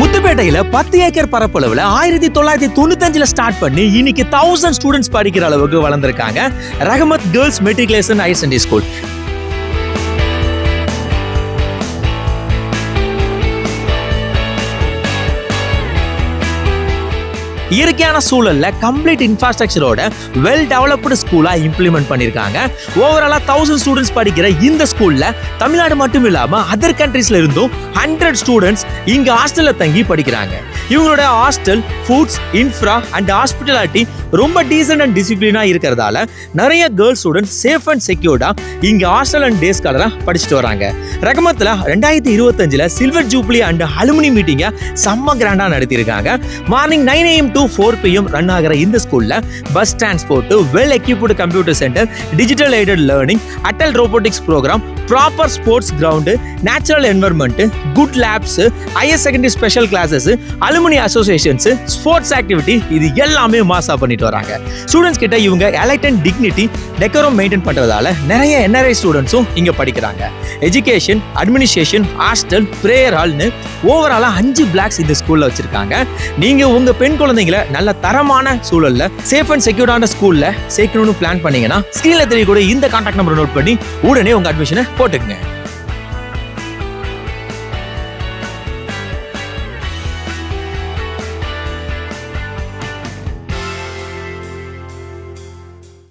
முத்துப்பேட்டையில 10 acre பரப்பளவுல 1995ல start பண்ணி இன்னைக்கு 1000 students படிக்கிற அளவுக்கு வளர்ந்திருக்காங்க Rahmath girls matriculation higher secondary school. இயற்கையான சூழல்ல கம்ப்ளீட் இன்ஃப்ராஸ்ட்ரக்சரோட வெல் டெவலப்டு ஸ்கூலா இம்ப்ளிமெண்ட் பண்ணிருக்காங்க. ஓவராலா 1000 ஸ்டூடெண்ட்ஸ் படிக்கிற இந்த ஸ்கூல்ல தமிழ்நாடு மட்டும் இல்லாம அதர் கண்ட்ரீஸ்ல இருந்தும் 100 ஸ்டூடெண்ட்ஸ் இங்க ஹாஸ்டல்ல தங்கி படிக்கிறாங்க. இவங்களோட hostel, foods, infra and hospitality ரொம்ப டீசென்ட் அண்ட் டிசிப்ளினா இருக்கிறதால நிறைய கேர்ள்ஸ் ஸ்டூடெண்ட்ஸ் சேஃப் அண்ட் செக்யூர்டா இங்க ஹாஸ்டல் அண்ட் டே ஸ்காலரா படிச்சுட்டு வராங்க. ரகமத்துல 2025ல சில்வர் ஜூப்ளி அண்ட் அலுமினி மீட்டிங்க செம்ம கிராண்டா நடத்தியிருக்காங்க. Morning 9 AM to 4 PM run ஆகிற இந்த ஸ்கூல்ல bus transport, well equipped computer center, digital aided learning, Atal robotics program, proper sports ground, natural environment, good labs, higher secondary special classes, alumni associations, sports activity இது எல்லாமே மாசா பண்ணிட்டு வராங்க. Students கிட்ட இவங்க elite and dignity, decorum maintain பண்றதால நிறைய NRI ஸ்டூடெண்ட்ஸும் இங்க படிக்கிறாங்க. எஜுகேஷன், அட்மினிஸ்ட்ரேஷன், ஹாஸ்டல், பிரேயர் ஹால்னு ஓவராலா 5 பிளாக்ஸ் இந்த ஸ்கூல்ல வச்சிருக்காங்க. நீங்க உங்க பெண் குழந்தைங்களை நல்ல தரமான சூழல்ல சேஃப் அண்ட் செக்யூர்டான ஸ்கூல்ல சேர்க்கணும்னு பிளான் பண்ணீங்கன்னா ஸ்கிரீன்ல தெரியக்கூடிய இந்த கான்டாக்ட் நம்பரை நோட் பண்ணி உடனே உங்க அட்மிஷனை போட்டுக்கங்க.